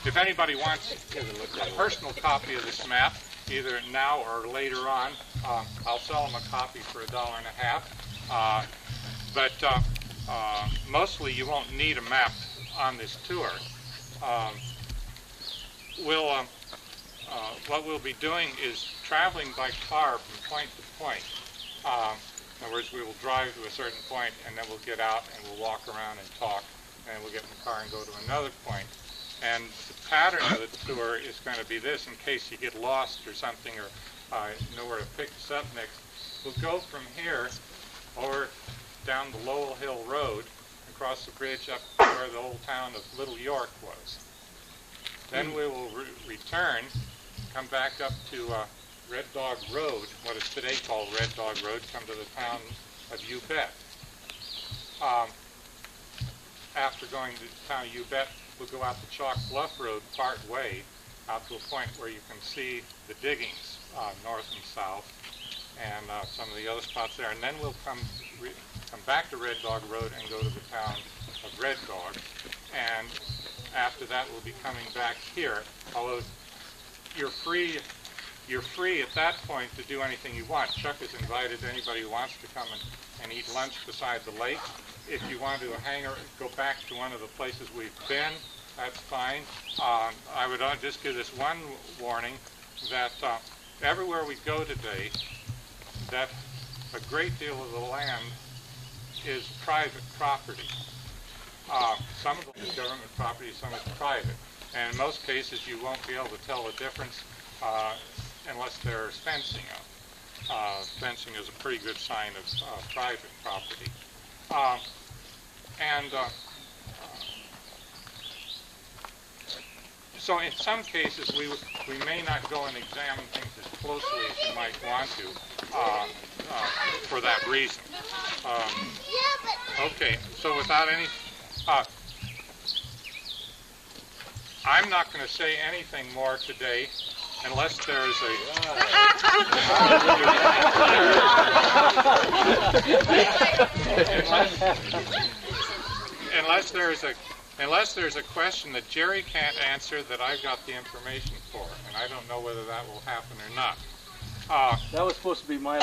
if anybody wants a personal copy of this map, either now or later on, I'll sell them a copy for $1.50. Mostly you won't need a map on this tour. What we'll be doing is traveling by car from point to point. In other words, we will drive to a certain point, and then we'll get out and we'll walk around and talk, and we'll get in the car and go to another point. And the pattern of the tour is going to be this, in case you get lost or something, or know where to pick us up next. We'll go from here over down the Lowell Hill Road, across the bridge up to where the old town of Little York was. Then we will return, come back up to Red Dog Road, what is today called Red Dog Road, come to the town of You Bet. After going to the town of You Bet, we'll go out the Bluff Rd part way out to a point where you can see the diggings north and south and some of the other spots there. And then we'll come back to Red Dog Road and go to the town of Red Dog. And after that, we'll be coming back here. Although you're free at that point to do anything you want. Chuck has invited anybody who wants to come and eat lunch beside the lake. If you want to go back to one of the places we've been, that's fine. I would just give this one warning that everywhere we go today, that a great deal of the land is private property. Some of it is government property, some is private. And in most cases, you won't be able to tell the difference unless there's fencing up. Fencing is a pretty good sign of private property. So in some cases, we may not go and examine things as closely as you might want to for that reason. Okay, so without any... I'm not going to say anything more today unless there's unless there's a question that Jerry can't answer that I've got the information for, and I don't know whether that will happen or not. That was supposed to be my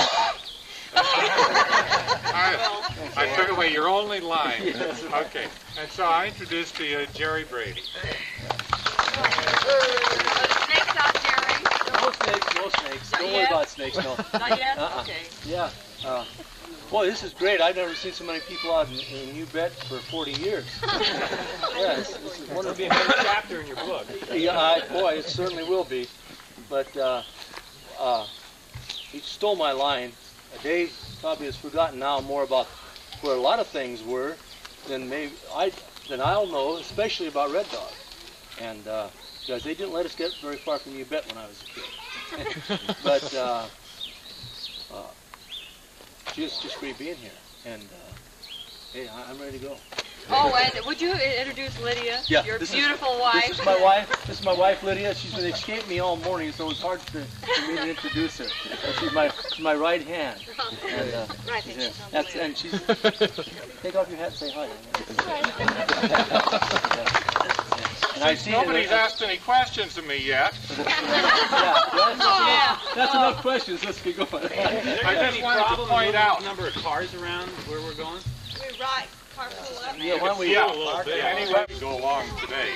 I took away your only line. Okay, and so I introduce to you Jerry Brady. Snakes out, Jerry? No snakes. Don't worry about snakes, no. Not yet? Okay. Yeah. Boy, this is great. I've never seen so many people out in You Bet for 40 years. Yeah, this is wonderful. It'll be a good chapter in your book. Yeah, boy, it certainly will be. But he stole my line. Dave probably has forgotten now more about where a lot of things were than I'll know, especially about Red Dog. And because they didn't let us get very far from You Bet when I was a kid. But just great being here. And hey, I'm ready to go. Oh, and would you introduce Lydia, your beautiful wife? This is my wife. This is my wife, Lydia. She's been escaping me all morning, so it's hard for me to introduce her. She's my right hand. And she's take off your hat and say hi. And I see Nobody's asked any questions of me yet. That's enough questions. Let's get going. I just wanted to point out the number of cars around where we're going. We ride. Carpool up. Yeah, why don't we a little bit. Anyway, we go along today.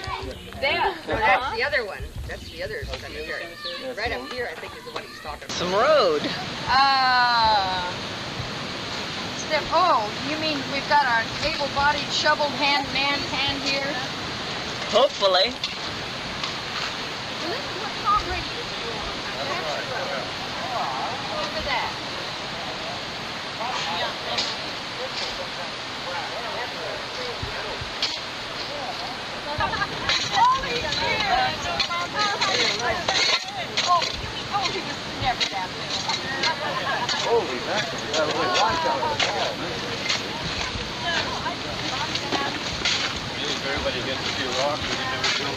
There. No, that's the other one. That's the other cemetery. Right up here, I think, is the one he's talking about. Some road. Oh, you mean we've got our able-bodied, shoveled man here? Hopefully. Well, this is what Tom Brady used to do on the road. Look at that. Holy shit! Oh, he was never that big. Holy mackerel! You gotta really watch out for that. If everybody gets a few rocks, we can never do it.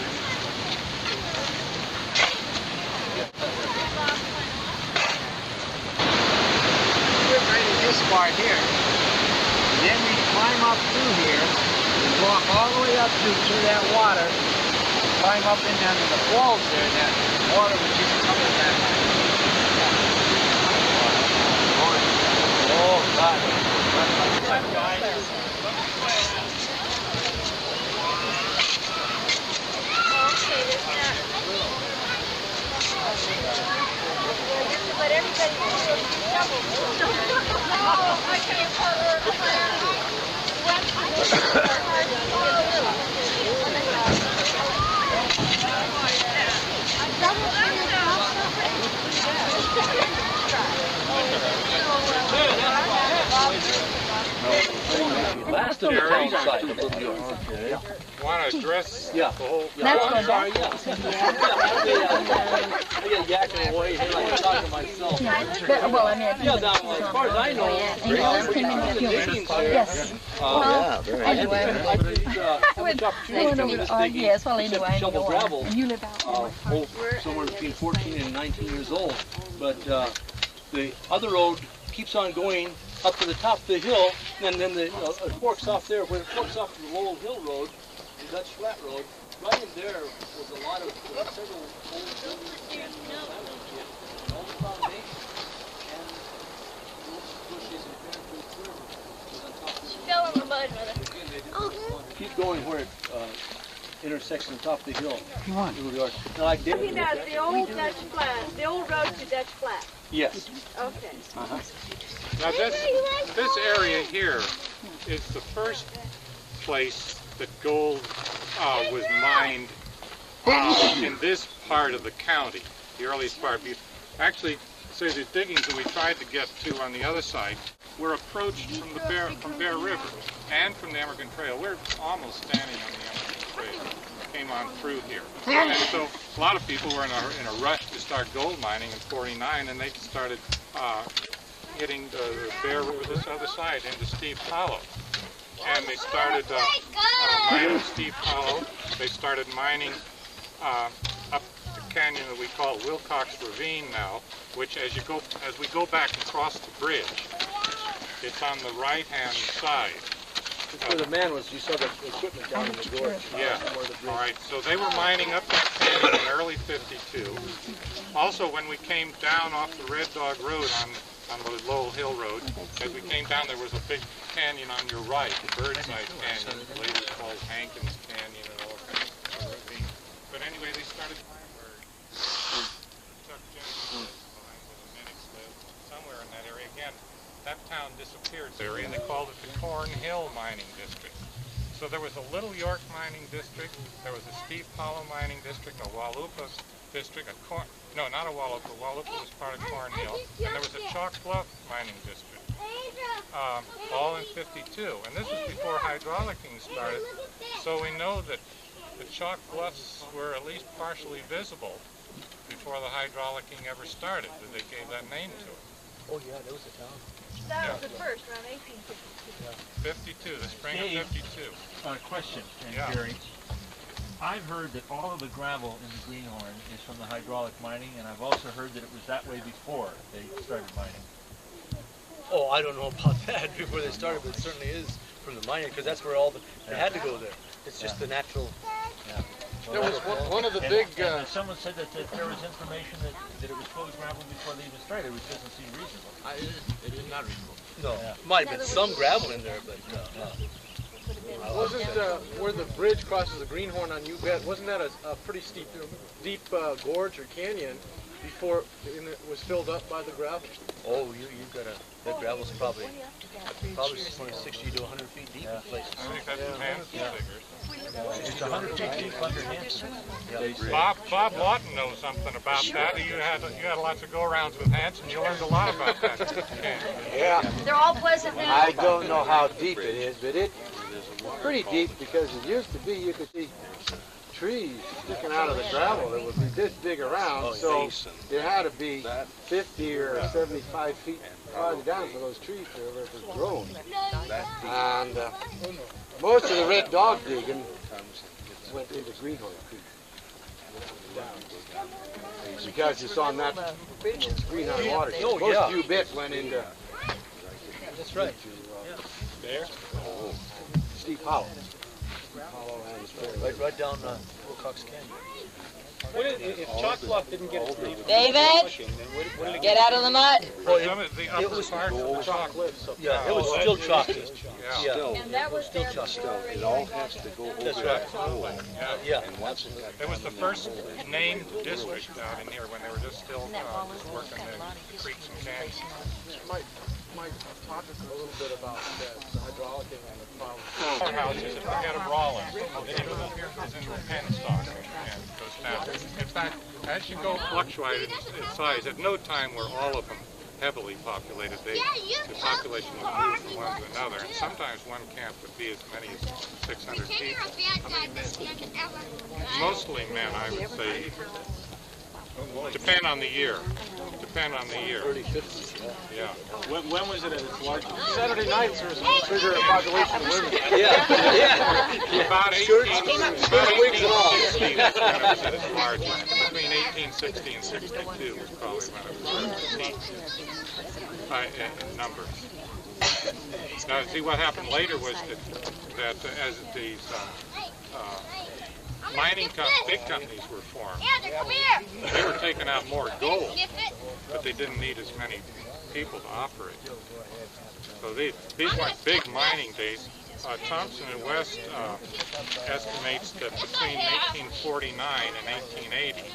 We're right in this part here. Then we climb up through here. walk all the way up to that water, climb up in under the falls there, and that water would just come in that. Oh, God. Let everybody do a few shovels. Oh, okay. Last of the town side of New York. Okay. Want to address the whole... That's I'm sorry, I get yakking away here like I'm talking to myself. Well, I mean, as far as I know, yes. Yes, well, anyway. Shovel gravel. And you live out somewhere between 14 and 19 years old. But the other road keeps on going up to the top of the hill, and then it forks off there. When it forks off to the Lowell Hill Rd, the Dutch Flat Road, right in there was a lot of several old buildings and all the foundations and bushes and pear was on top of the hill. She fell in the mud, Mother. Keep going where it intersects on the top of the hill. Come on. Like Looking at the old Dutch Flat, the old road to Dutch Flat. yes. Okay. Now this area here is the first place that gold was mined in this part of the county, the earliest part. Actually, say the diggings that we tried to get to on the other side were approached from the Bear River and from the Emigrant Trail. We're almost standing on the Emigrant Trail. Came on through here, and so a lot of people were in a rush to start gold mining in '49, and they started hitting the Bear River this other side into Steep Hollow, and they started mining Steep Hollow. They started mining up the canyon that we call Wilcox Ravine now, which as we go back and cross the bridge, it's on the right-hand side. Where the man was, you saw the equipment down in the gorge. Yeah. All right. So they were mining up that canyon in early '52. Also, when we came down off the Red Dog Road on the Lowell Hill Road, as we came down, there was a big canyon on your right, the Birdseye Canyon, later called Hankins Canyon and all kinds of ravine. But anyway, they started mining where Chuck Jensen behind where the medics lived, somewhere in that area again. That town disappeared area, and they called it the Corn Hill Mining District. So there was a Little York Mining District, there was a Steep Hollow Mining District, a Walupa District, not a Walupa, Walupa was part of Corn Hill, and there was a Chalk Bluff Mining District, all in '52. And this was before hydraulicking started, so we know that the Chalk Bluffs were at least partially visible before the hydraulicking ever started, that they gave that name to it. Oh yeah, there was a town. That was the first, around 1852. 52, the spring of '52. Question, Yeah. Jerry. I've heard that all of the gravel in the Greenhorn is from the hydraulic mining, and I've also heard that it was that way before they started mining. Oh, I don't know about that before they started, but it certainly is from the mining, because that's where they had to go there. It's just the natural. Yeah. There was one of the big... someone said that there was information that it was closed gravel before they even started, which doesn't seem reasonable. It is not reasonable. No, might have been some gravel in there, but Wasn't where the bridge crosses the Greenhorn on U-Bet, wasn't that a pretty deep gorge or canyon before it was filled up by the gravel? oh, you've got that gravel's probably 60 to 100 feet deep in places. I think that's the Hanson figures. It's 100 feet deep under Hanson. Bob Lawton knows something about that. You had lots of go-arounds with Hanson. You learned a lot about that. Yeah. They're all pleasant now. I don't know how deep it is, but it's pretty deep because it used to be you could see trees sticking out of the gravel that would be this big around, so it had to be 50 or 75 feet farther down for those trees to ever grown. And most of the Red Dog digging went into Greenhorn Creek. Because it's on that Greenhorn water. Most of you bits went into That's right. Steep Hollow. Right down Wilcox Canyon. If Chalk Bluff didn't get its name, David, get out of the mud. Well, the upper part of the chalk cliffs. Yeah, it was still chalky. Yeah. And that was there before. It all has to go over that hole. Yeah. And once it got It was the first named district down in here when they were just still just working the creeks and canyons. Might talk a little bit about the hydraulic and the problem. Powerhouse is at the head of Rollins. The end of the is in the penstock and goes down. In fact, as you go fluctuating in size, at no time were all of them heavily populated. The population would move from one to another, and sometimes one camp would be as many as 600 people. Mostly men, I would say. Depend on the year. Early 50s, Yeah. when was it at its largest? Saturday nights there was a bigger population of women. Yeah. About 1860 was when it was at its largest. Between 1860 and 62 was probably when it was at its peak in numbers. Now, see, what happened later was that as these big companies were formed, they were taking out more gold, but they didn't need as many people to operate. So these weren't big mining days. Thompson and West estimates that between 1849 and 1880,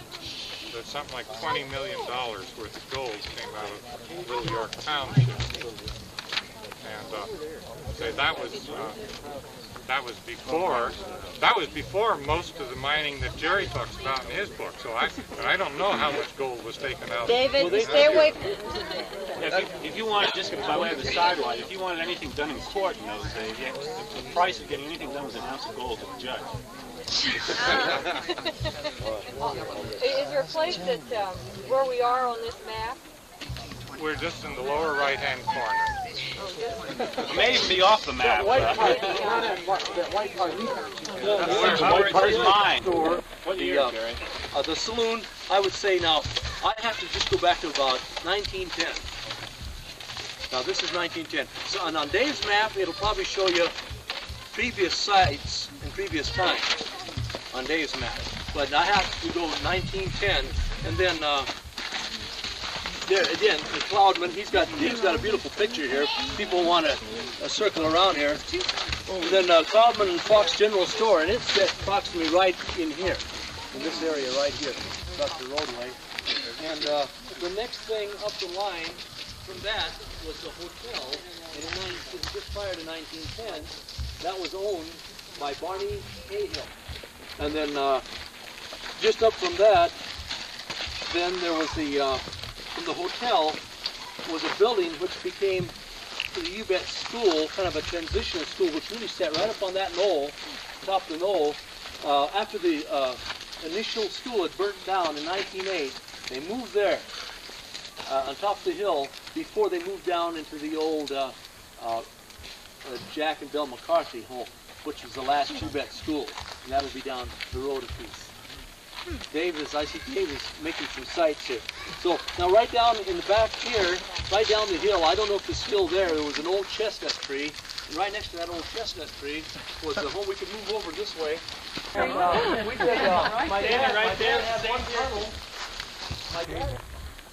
that something like $20 million worth of gold came out of Little York Township. And say that was before most of the mining that Jerry talks about in his book. So I don't know how much gold was taken out. David, stay away. If you wanted, just by way of the sidelight, if you wanted anything done in court in those days, the price of getting anything done was an ounce of gold to the judge. Is there a place that where we are on this map? We're just in the lower right-hand corner. It may even be off the map. That white part. Where's mine? What year, Jerry? The saloon, I would say now, I have to just go back to about 1910. Now this is 1910. So and on Dave's map, it'll probably show you previous sites and previous times on Dave's map. But I have to go 1910, and then there again, the Cloudman, he's got a beautiful picture here. People want to circle around here. And then Cloudman and Fox General Store, and it's approximately right in here, in this area right here, across the roadway. And the next thing up the line from that was the hotel, and just prior to 1910, that was owned by Barney Cahill. And then just up from that, then there was from the hotel was a building which became the UBET school, kind of a transitional school, which really sat right up on that knoll, top of the knoll. After the initial school had burnt down in 1908, they moved there on top of the hill before they moved down into the old Jack and Bill McCarthy home, which was the last UBET school, and that'll be down the road a piece. I see Dave is making some sites here. So now right down in the back here, right down the hill, I don't know if it's still there was an old chestnut tree, and right next to that old chestnut tree was the home. We could move over this way. And, we did, my dad had one tunnel. My dad,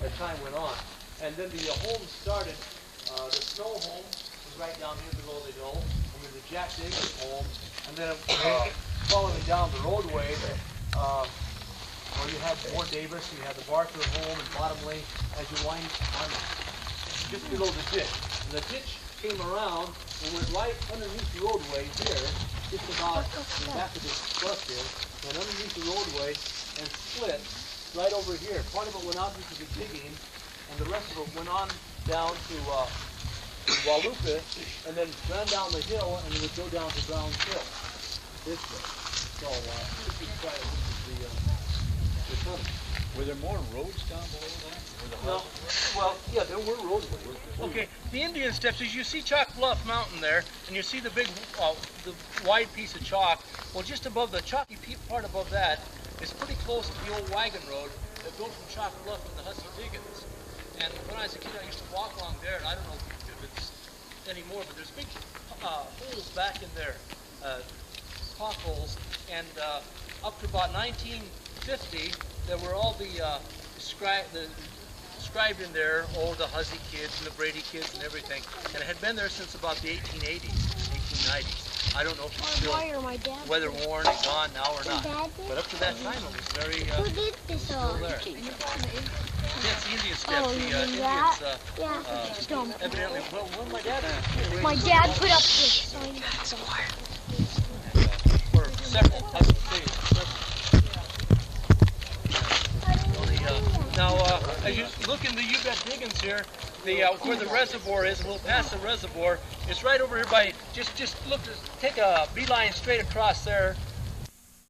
as time went on. And then the home started, the snow home was right down here below the hill, and then the Jack Davis home, and then following down the roadway, well, you had Ward Davis, you had the Barker home and Bottom Lane as you wind on just below the ditch. And the ditch came around and went right underneath the roadway here, just about the back of this bus here, went underneath the roadway and split right over here. Part of it went out into the digging, and the rest of it went on down to Waluka, and then ran down the hill, and it would go down to Brown's Hill this way. So this is the tunnel. Were there more roads down below that? No. Well, yeah, there were roadways. Okay, the Indian Steps, as you see Chalk Bluff Mountain there, and you see the big, the wide piece of chalk, well, just above the chalky part above that is pretty close to the old wagon road that goes from Chalk Bluff to the Hussey Diggins. And when I was a kid, I used to walk along there, and I don't know if it's anymore, but there's big holes back in there. caulk holes, and up to about 1950, there were all the described in there, the Huzzy kids and the Brady kids and everything, and it had been there since about the 1880s, 1890s. I don't know if it's still weather worn and gone now or not, but up to that time it was very still there. Yes, the Indian steps. The Indians evidently. Well, when my dad put up this. For several things. Now, as you look in the U-bet diggings here, where the reservoir is, and we'll pass the reservoir, it's right over here by, just look, take a beeline straight across there,